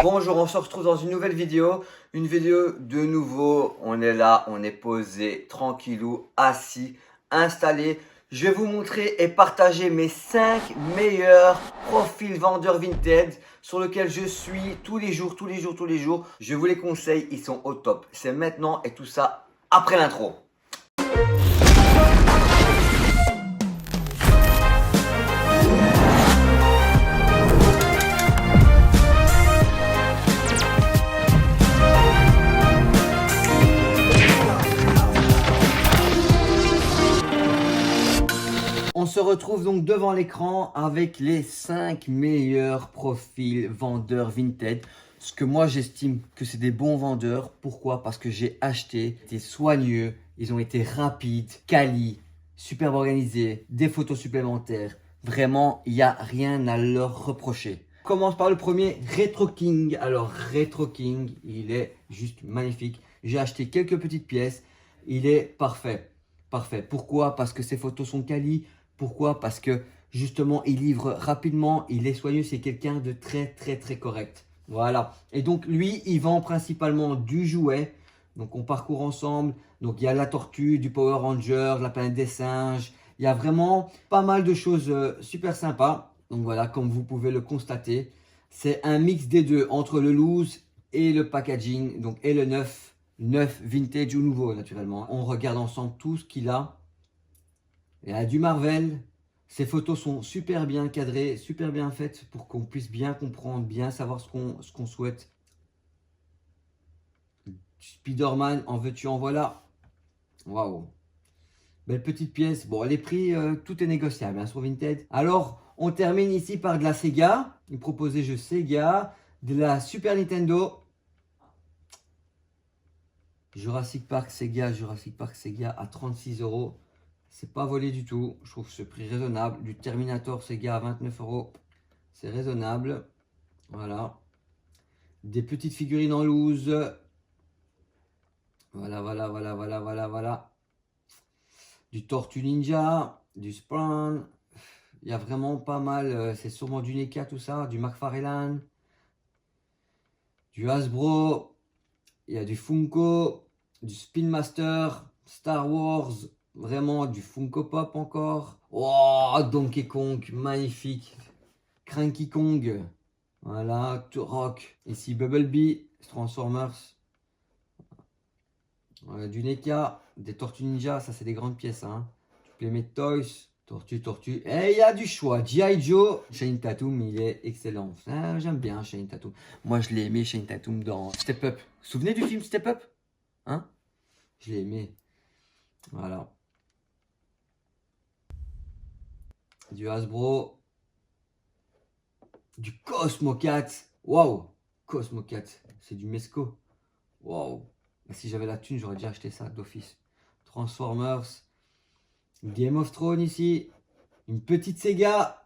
Bonjour, on se retrouve dans une nouvelle vidéo. Une vidéo de nouveau, on est là, on est posé, tranquillou, assis, installé. Je vais vous montrer et partager mes 5 meilleurs profils vendeurs vintage sur lesquels je suis tous les jours. Je vous les conseille, ils sont au top. C'est maintenant et tout ça après l'intro. On se retrouve donc devant l'écran avec les 5 meilleurs profils vendeurs vintage. Ce que moi j'estime que c'est des bons vendeurs. Pourquoi? Parce que j'ai acheté, c'était soigneux, ils ont été rapides, quali, superbe organisés, des photos supplémentaires. Vraiment, il n'y a rien à leur reprocher. On commence par le premier, Retro King. Alors Retro King, il est juste magnifique. J'ai acheté quelques petites pièces, il est parfait. Parfait. Pourquoi? Parce que ses photos sont quali. Pourquoi? Parce que justement, il livre rapidement, il est soigneux, c'est quelqu'un de très correct. Voilà. Et donc, lui, il vend principalement du jouet. Donc, on parcourt ensemble. Donc, il y a la tortue, du Power Ranger, la planète des singes. Il y a vraiment pas mal de choses super sympas. Donc, voilà, comme vous pouvez le constater. C'est un mix des deux, entre le loose et le packaging. Donc, et le neuf vintage ou nouveau, naturellement. On regarde ensemble tout ce qu'il a. Il y a du Marvel. Ces photos sont super bien cadrées, super bien faites pour qu'on puisse bien comprendre, bien savoir ce qu'on souhaite. Spider-Man, en veux-tu, en voilà. Waouh. Belle petite pièce. Bon, les prix, tout est négociable hein, sur Vinted. Alors, on termine ici par de la Sega. Il propose des jeux Sega, de la Super Nintendo. Jurassic Park Sega à 36 €. C'est pas volé du tout. Je trouve ce prix raisonnable. Du Terminator Sega à 29 €. C'est raisonnable. Voilà. Des petites figurines en loose. Voilà. Du Tortue Ninja. Du Spawn. Il y a vraiment pas mal. C'est sûrement du NECA tout ça. Du McFarlane. Du Hasbro. Il y a du Funko. Du Spin Master. Star Wars. Vraiment du Funko Pop encore. Oh, Donkey Kong, magnifique. Cranky Kong. Voilà, Turok. Ici Bumblebee, Transformers. Voilà, du NECA, des Tortues Ninja, ça c'est des grandes pièces. Hein. Playmate Toys, Tortue. Et il y a du choix. G.I. Joe, Channing Tatum, il est excellent. Ah, j'aime bien Channing Tatum. Moi je l'ai aimé Channing Tatum dans Step Up. Vous vous souvenez du film Step Up? Hein? Je l'ai aimé. Voilà. Du Hasbro, du Cosmo Cat. Waouh, Cosmo Cat, c'est du Mesco. Waouh, si j'avais la thune, j'aurais déjà acheté ça d'office. Transformers, Game of Thrones ici, une petite Sega,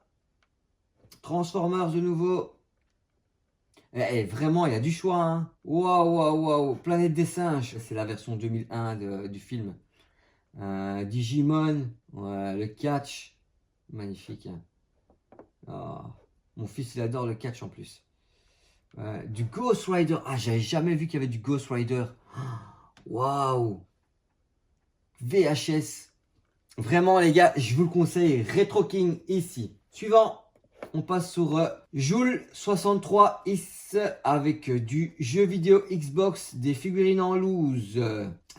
Transformers de nouveau. Vraiment, il y a du choix. Hein. Waouh, Planète des singes, c'est la version 2001 du film. Digimon, ouais, le catch. Magnifique. Hein. Oh, mon fils, il adore le catch en plus. Du Ghost Rider. Ah, j'avais jamais vu qu'il y avait du Ghost Rider. Waouh. VHS. Vraiment, les gars, je vous le conseille. Retro King ici. Suivant. On passe sur Joule 63X avec du jeu vidéo Xbox, des figurines en loose,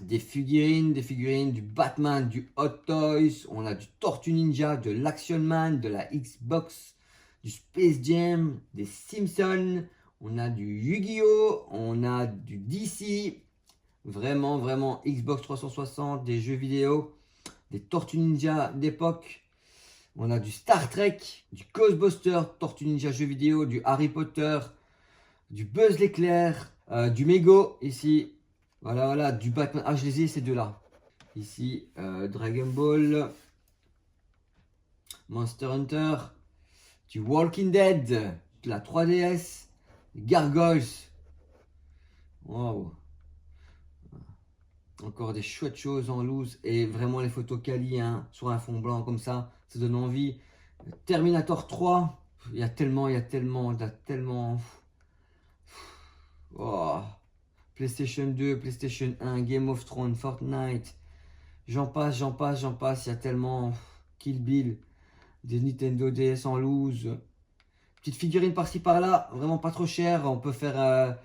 des figurines, du Batman, du Hot Toys, on a du Tortue Ninja, de l'Action Man, de la Xbox, du Space Jam, des Simpsons, on a du Yu-Gi-Oh, on a du DC, vraiment Xbox 360, des jeux vidéo, des Tortues Ninja d'époque. On a du Star Trek, du Ghostbuster, Tortue Ninja jeux vidéo, du Harry Potter, du Buzz l'éclair, du Mego ici. Voilà, du Batman. Ah, je les ai ces deux-là. Ici, Dragon Ball, Monster Hunter, du Walking Dead, de la 3DS, des Gargoyles. Wow. Encore des chouettes choses en loose et vraiment les photos quali hein, sur un fond blanc comme ça donne envie. Terminator 3, il y a tellement. PlayStation 2, PlayStation 1, Game of Thrones, Fortnite. J'en passe, j'en passe, j'en passe. Il y a tellement Kill Bill, des Nintendo DS en loose. Petite figurine par-ci par-là, vraiment pas trop cher. On peut faire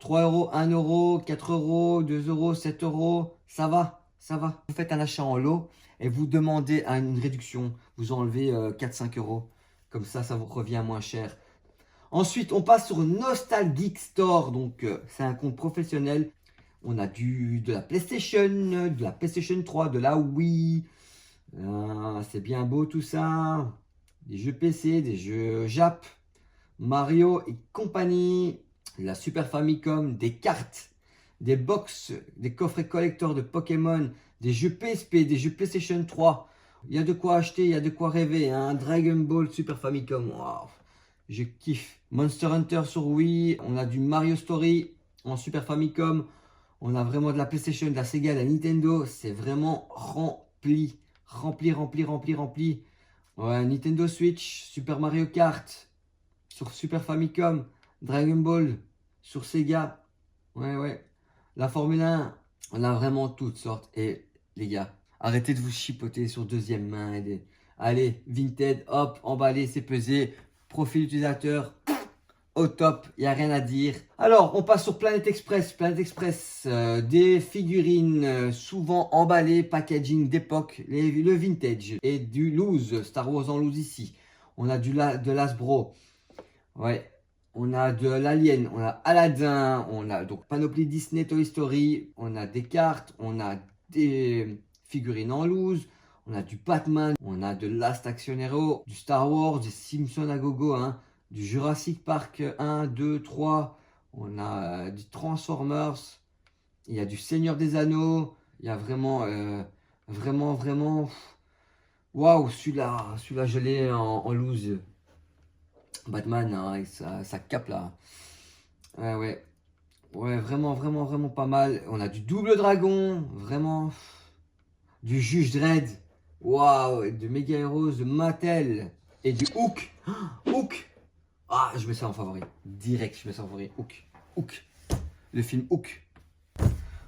3 euros, 1 euro, 4 euros, 2 euros, 7 euros. Ça va, ça va. Vous faites un achat en lot et vous demandez à une réduction. Vous enlevez 4-5 euros. Comme ça vous revient moins cher. Ensuite, on passe sur Nostalgeek Store. Donc, c'est un compte professionnel. On a de la PlayStation, de la PlayStation 3, de la Wii. C'est bien beau tout ça. Des jeux PC, des jeux Jap, Mario et compagnie. La Super Famicom, des cartes, des box, des coffrets collector de Pokémon, des jeux PSP, des jeux PlayStation 3. Il y a de quoi acheter, il y a de quoi rêver. Hein. Dragon Ball Super Famicom. Wow. Je kiffe. Monster Hunter sur Wii. On a du Mario Story en Super Famicom. On a vraiment de la PlayStation, de la Sega, de la Nintendo. C'est vraiment rempli. Rempli, rempli, rempli, rempli. Ouais, Nintendo Switch, Super Mario Kart sur Super Famicom, Dragon Ball sur Sega. Ouais, ouais. La Formule 1. On a vraiment toutes sortes. Et les gars, arrêtez de vous chipoter sur deuxième main. Allez, Vinted, hop, emballé, c'est pesé. Profil utilisateur, au top, il n'y a rien à dire. Alors, on passe sur Planet Express. Planet Express, des figurines souvent emballées, packaging d'époque, le vintage et du loose, Star Wars en loose ici. On a de l'Hasbro, ouais. On a de l'Alien, on a Aladdin, on a donc Panoply Disney Toy Story, on a des cartes, on a des figurines en loose. On a du Batman, on a de Last Action Hero, du Star Wars, des Simpsons à gogo, hein, du Jurassic Park 1, 2, 3. On a du Transformers, il y a du Seigneur des Anneaux. Il y a vraiment, vraiment, vraiment. Waouh, celui-là, je l'ai en loose. Batman, hein, avec sa cape là. Ouais, ouais. Ouais, vraiment, vraiment, vraiment pas mal. On a du Double Dragon, vraiment. Du Juge Dredd. Waouh, de Mega Heroes, de Mattel et du Hook. Hook. Ah, je mets ça en favori. Direct, je mets ça en favori. Hook. Hook. Le film Hook.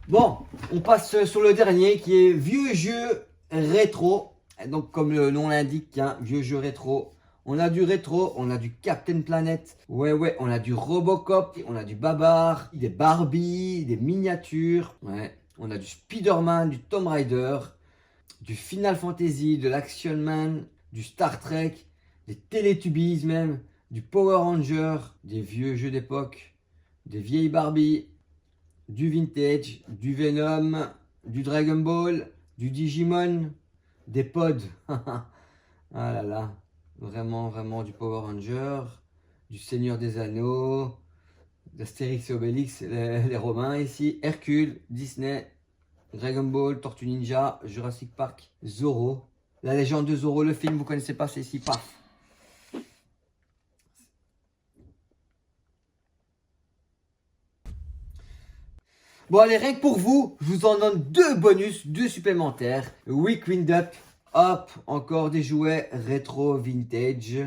Bon, on passe sur le dernier qui est vieux jeu rétro. Donc, comme le nom l'indique, hein, vieux jeu rétro. On a du rétro, on a du Captain Planet. Ouais, ouais, on a du Robocop, on a du Babar, des Barbie, des miniatures. Ouais, on a du Spider-Man, du Tomb Raider, du Final Fantasy, de l'Action Man, du Star Trek, des Teletubbies même, du Power Ranger, des vieux jeux d'époque, des vieilles Barbie, du vintage, du Venom, du Dragon Ball, du Digimon, des Pods. Ah là là, vraiment, vraiment du Power Ranger, du Seigneur des Anneaux, d'Astérix et Obélix, les Romains ici, Hercule, Disney, Dragon Ball, Tortue Ninja, Jurassic Park, Zorro. La légende de Zorro, le film, vous connaissez pas, c'est ici, paf. Bon, allez, rien que pour vous, je vous en donne 2 bonus, 2 supplémentaires. Week Wind Up, hop, encore des jouets rétro vintage.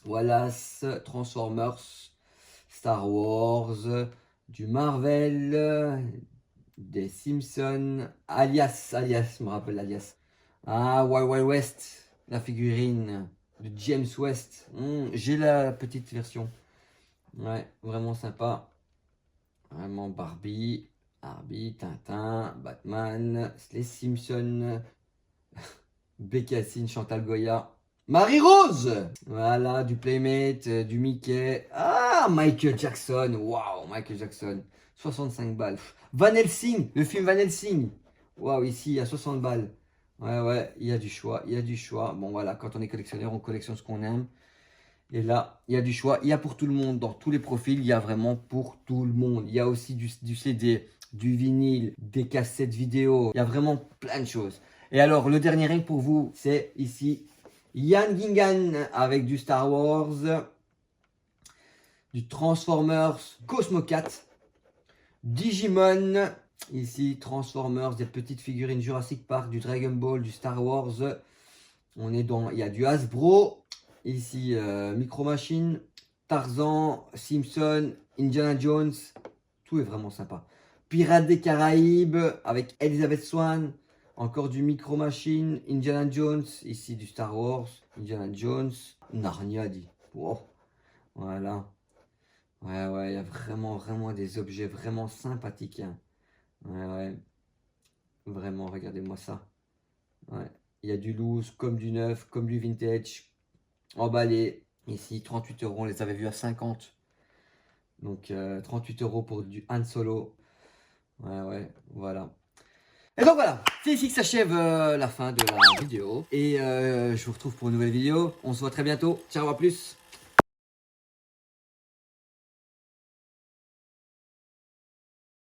Wallace, Transformers, Star Wars, du Marvel, des Simpsons, alias, je me rappelle alias. Ah, Wild Wild West, la figurine de James West. J'ai la petite version. Ouais, vraiment sympa. Vraiment Barbie, Tintin, Batman, les Simpsons, Bécassine, Chantal Goya. Marie-Rose! Voilà, du Playmate, du Mickey. Ah, Michael Jackson. Waouh, Michael Jackson. 65 balles. Van Helsing, le film Van Helsing. Waouh, ici, il y a 60 balles. Ouais, ouais, il y a du choix, il y a du choix. Bon, voilà, quand on est collectionneur, on collectionne ce qu'on aime. Et là, il y a du choix. Il y a pour tout le monde. Dans tous les profils, il y a vraiment pour tout le monde. Il y a aussi du CD, du vinyle, des cassettes vidéo. Il y a vraiment plein de choses. Et alors, le dernier règne pour vous, c'est ici Yann Gingan avec du Star Wars, du Transformers, Cosmo 4, Digimon, ici Transformers, des petites figurines Jurassic Park, du Dragon Ball, du Star Wars. On est dans, il y a du Hasbro, ici Micro Machine, Tarzan, Simpson, Indiana Jones, Tout est vraiment sympa. Pirates des Caraïbes avec Elizabeth Swann. Encore du Micro Machine. Indiana Jones. Ici du Star Wars. Indiana Jones. Narnia dit. Wow. Voilà. Ouais, il y a vraiment des objets vraiment sympathiques. Hein. Ouais. Vraiment, regardez-moi ça. Ouais. Il y a du loose, comme du neuf, comme du vintage. Emballé. Ici, 38 euros. On les avait vus à 50. Donc, 38 euros pour du Han Solo. Ouais, voilà. Et donc voilà, c'est ici que s'achève la fin de la vidéo. Et je vous retrouve pour une nouvelle vidéo. On se voit très bientôt. Ciao, à plus.